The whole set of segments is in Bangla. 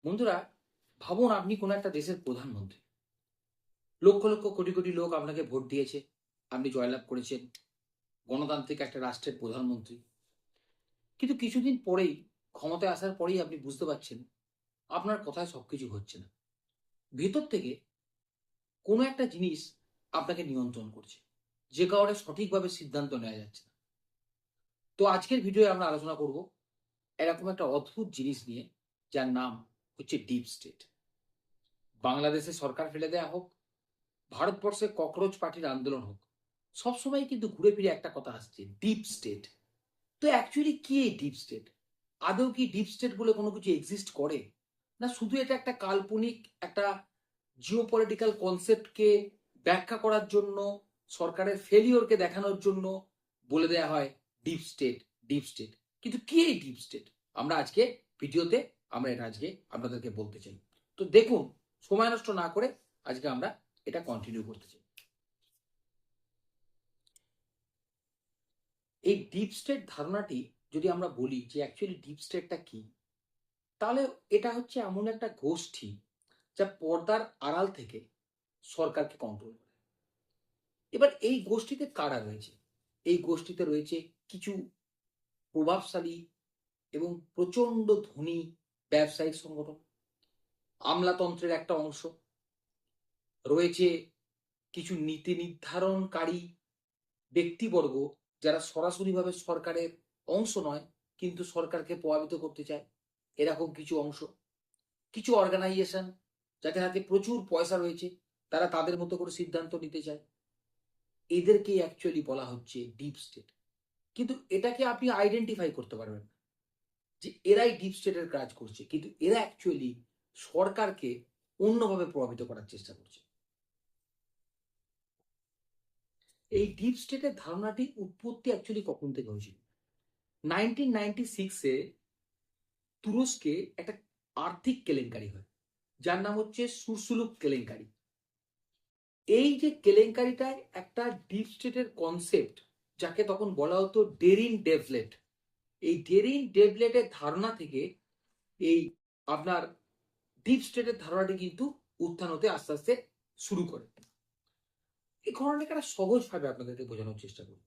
বন্ধুরা, ভাবুন আপনি কোনো একটা দেশের প্রধানমন্ত্রী। লক্ষ লক্ষ কোটি কোটি লোক আপনাকে ভোট দিয়েছে। আপনি জয়লাভ করেছেন। গণতান্ত্রিক একটা রাষ্ট্রের প্রধানমন্ত্রী। কিন্তু কিছুদিন পরেই ক্ষমতায় আসার পরেই আপনি বুঝতে পারছেন আপনার কথায় সবকিছু হচ্ছে না। ভেতর থেকে কোনো একটা জিনিস আপনাকে নিয়ন্ত্রণ করছে। যে কারণে সঠিকভাবে সিদ্ধান্ত নেওয়া যাচ্ছে না। তো আজকের ভিডিওয়ে আমরা আলোচনা করব এরকম একটা অদ্ভুত জিনিস নিয়ে, যার নাম হচ্ছে ডিপ স্টেট। বাংলাদেশে সরকার ফেলে দেয়া হোক, ভারতবর্ষে ককরোচ পার্টির আন্দোলন হোক, সবসময় কিন্তু ঘুরে ফিরে একটা কথা আসছে, ডিপ স্টেট। তো অ্যাকচুয়ালি কি এই ডিপ স্টেট? আদৌ কি ডিপ স্টেট বলে কোনো কিছু এক্সিস্ট করে, না শুধু এটা একটা কাল্পনিক একটা জিওপলিটিক্যাল কনসেপ্টকে ব্যাখ্যা করার জন্য, সরকারের ফেলিওরকে দেখানোর জন্য বলে দেয়া হয় ডিপ স্টেট, ডিপ স্টেট? কিন্তু কি এই ডিপ স্টেট? আমরা আজকে ভিডিওতে আমরা এটা আজকে আপনাদেরকে বলতে চাই। তো দেখুন, সময় নষ্ট না করে আজকে আমরা এটা কন্টিনিউ করতে চাই। এই ডিপ স্টেট ধারণাটি যদি আমরা বলি যে অ্যাকচুয়ালি ডিপ স্টেটটা কি, তাহলে এটা হচ্ছে এমন একটা গোষ্ঠী যা পর্দার আড়াল থেকে সরকারকে কন্ট্রোল করে। এবার এই গোষ্ঠীতে কারা রয়েছে? এই গোষ্ঠীতে রয়েছে কিছু প্রভাবশালী এবং প্রচন্ড ধনী ব্যবসায়িক সংগঠন, আমলাতন্ত্রের একটা অংশ রয়েছে, কিছু নীতি নির্ধারণকারী ব্যক্তিবর্গ যারা সরাসরিভাবে সরকারের অংশ নয় কিন্তু সরকারকে প্রভাবিত করতে চায়, এরকম কিছু অংশ, কিছু অর্গানাইজেশন যাদের হাতে প্রচুর পয়সা রয়েছে, তারা তাদের মতো করে সিদ্ধান্ত নিতে চায়। এদেরকেই অ্যাকচুয়ালি বলা হচ্ছে ডিপ স্টেট। কিন্তু এটাকে আপনি আইডেন্টিফাই করতে পারবেন না যে এরাই ডিপ স্টেটের কাজ করছে, কিন্তু এরা অ্যাকচুয়ালি সরকারকে অন্যভাবে প্রভাবিত করার চেষ্টা করছে। এই ডিপ স্টেটের ধারণাটি উৎপত্তি অ্যাকচুয়ালি কখন থেকে হয়েছিল? 1996-এ তুরস্কে একটা আর্থিক কেলেঙ্কারি হয়, যার নাম হচ্ছে সুরসুলুক কেলেঙ্কারি। এই যে কেলেঙ্কারিটায় একটা ডিপ স্টেটের কনসেপ্ট, যাকে তখন বলা হতো ডেরিন ডেভলেট, এই ডেরিন ডেভলেটের ধারণা থেকে এই আপনার ডিপ স্টেটের ধারণাটি কিন্তু উত্থান হতে আস্তে আস্তে শুরু করে। এই ঘটনাটাকে একটা সহজভাবে আপনাদেরকে বোঝানোর চেষ্টা করি।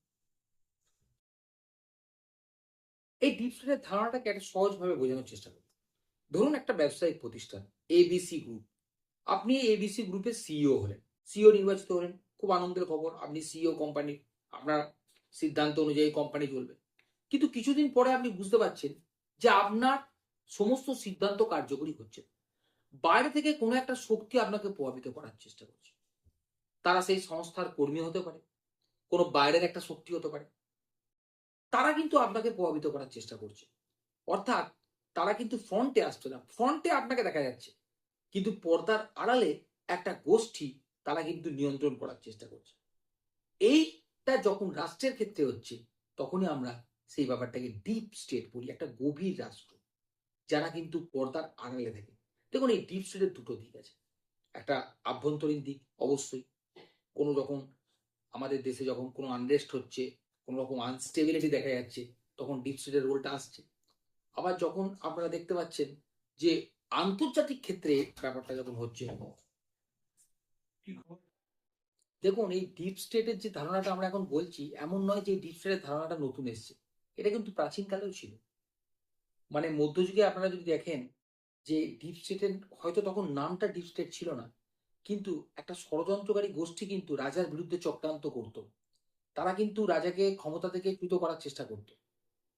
এই ডিপ স্টেটের ধারণাটাকে একটা সহজভাবে বোঝানোর চেষ্টা করি। ধরুন একটা ব্যবসায়িক প্রতিষ্ঠান এবিসি গ্রুপ। আপনি এবিসি গ্রুপের সিইও হলেন, সিইও নির্বাচিত হলেন। খুব আনন্দের খবর, আপনি সিইও কোম্পানির। আপনার সিদ্ধান্ত অনুযায়ী কোম্পানি চলবে। কিন্তু কিছুদিন পরে আপনি বুঝতে পারছেন যে আপনার সমস্ত সিদ্ধান্ত কার্যকরী হচ্ছে না। বাইরে থেকে কোনো একটা শক্তি আপনাকে প্রভাবিত করার চেষ্টা করছে। তারা সেই সংস্থার কর্মী হতে পারে, কোনো বাইরের একটা শক্তি হতে পারে। তারা কিন্তু আপনাকে প্রভাবিত করার চেষ্টা করছে। অর্থাৎ তারা কিন্তু ফ্রন্টে আসছে না, ফ্রন্টে আপনাকে দেখা যাচ্ছে, কিন্তু পর্দার আড়ালে একটা গোষ্ঠী তারা কিন্তু নিয়ন্ত্রণ করার চেষ্টা করছে। এইটা যখন রাষ্ট্রের ক্ষেত্রে হচ্ছে, তখনই আমরা সেই ব্যাপারটাকে ডিপ স্টেট বলি, একটা গভীর রাষ্ট্র যারা কিন্তু পর্দার আড়ালে থাকে। দেখুন, এই ডিপ স্টেটের দুটো দিক আছে। একটা আভ্যন্তরীণ দিক, অবশ্যই কোনো রকম আমাদের দেশে যখন কোনো আনরেস্ট হচ্ছে, কোনো রকম আনস্টেবিলিটি দেখা যাচ্ছে, তখন ডিপ স্টেটের রোলটা আসছে। আবার যখন আপনারা দেখতে পাচ্ছেন যে আন্তর্জাতিক ক্ষেত্রে ব্যাপারটা যখন হচ্ছে, দেখুন এই ডিপ স্টেটের যে ধারণাটা আমরা এখন বলছি, এমন নয় যে ডিপ স্টেটের ধারণাটা নতুন এসছে। এটা কিন্তু প্রাচীনকালেও ছিল। মানে মধ্যযুগে আপনারা যদি দেখেন যে ডিপ স্টেটের হয়তো তখন নামটা ডিপ স্টেট ছিল না, কিন্তু একটা ষড়যন্ত্রকারী গোষ্ঠী কিন্তু রাজার বিরুদ্ধে চক্রান্ত করত। তারা কিন্তু রাজাকে ক্ষমতা থেকে চ্যুত করার চেষ্টা করত,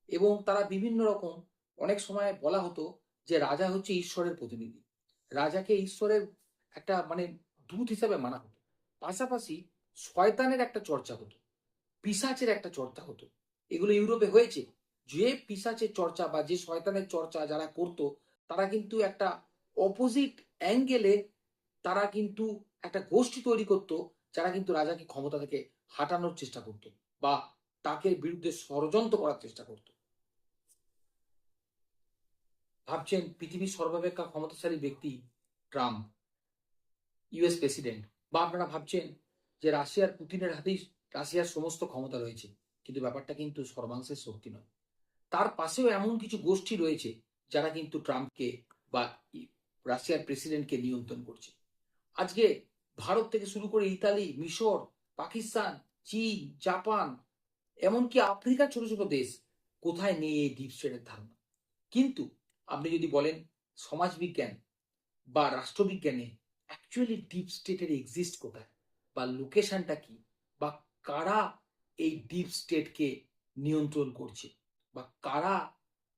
এবং তারা বিভিন্ন রকম, অনেক সময় বলা হতো যে রাজা হচ্ছে ঈশ্বরের প্রতিনিধি। রাজাকে ঈশ্বরের একটা মানে দূত হিসাবে মানা হতো। পাশাপাশি শয়তানের একটা চর্চা হতো, পিশাচের একটা চর্চা হতো। এগুলো ইউরোপে হয়েছে। যে পিশাচের চর্চা বা যে শয়তানের চর্চা যারা করত, তারা কিন্তু একটা অপোজিট অ্যাঙ্গেলে তারা কিন্তু একটা গোষ্ঠী তৈরি করত, যারা কিন্তু রাজাকে ক্ষমতা থেকে হাঁটানোর চেষ্টা করত বা তাকে বিরুদ্ধে ষড়যন্ত্র করার চেষ্টা করত। ভাবছেন পৃথিবীর সর্বাপেক্ষা ক্ষমতাশালী ব্যক্তি ট্রাম্প, ইউএস প্রেসিডেন্ট, বা আপনারা ভাবছেন যে রাশিয়ার পুতিনের হাতেই রাশিয়ার সমস্ত ক্ষমতা রয়েছে, কিন্তু ব্যাপারটা কিন্তু সর্বাংশের শক্তি নয়। তার পাশেও এমন কিছু গোষ্ঠী রয়েছে যারা কিন্তু ট্রাম্পকে বা রাশিয়ার প্রেসিডেন্টকে নিয়ন্ত্রণ করছে। আজকে ভারত থেকে শুরু করে ইতালি, মিশর, পাকিস্তান, চীন, জাপান, এমনকি আফ্রিকার ছোট ছোট দেশ, কোথায় নেই এই ডিপ স্টেটের ধারণা। কিন্তু আপনি যদি বলেন সমাজবিজ্ঞান বা রাষ্ট্রবিজ্ঞানে অ্যাকচুয়ালি ডিপ স্টেটের এক্সিস্ট কোথায়, বা লোকেশনটা কি, বা কারা এই ডিপ স্টেটকে নিয়ন্ত্রণ করছে, বা কারা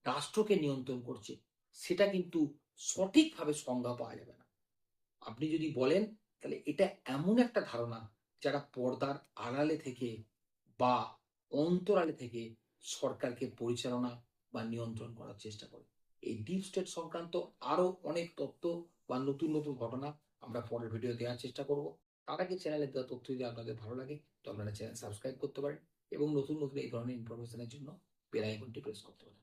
রাষ্ট্রকে নিয়ন্ত্রণ করছে, সেটা কিন্তু সঠিকভাবে সংজ্ঞা পাওয়া যাবে না। আপনি যদি বলেন তাহলে এটা এমন একটা ধারণা যারা পর্দার আড়ালে থেকে বা অন্তরালে থেকে সরকারকে পরিচালনা বা নিয়ন্ত্রণ করার চেষ্টা করে। এই ডিপ স্টেট সংক্রান্ত আরো অনেক তথ্য বা নতুন নতুন ঘটনা আমরা পরের ভিডিও দেওয়ার চেষ্টা করব। তার আগে চ্যানেলে দেওয়া তথ্য যদি আপনাদের ভালো লাগে তো আপনারা চ্যানেল সাবস্ক্রাইব করতে পারেন এবং নতুন নতুন এই ধরনের ইনফরমেশনের জন্য বেল আইকনটি প্রেস করতে পারেন।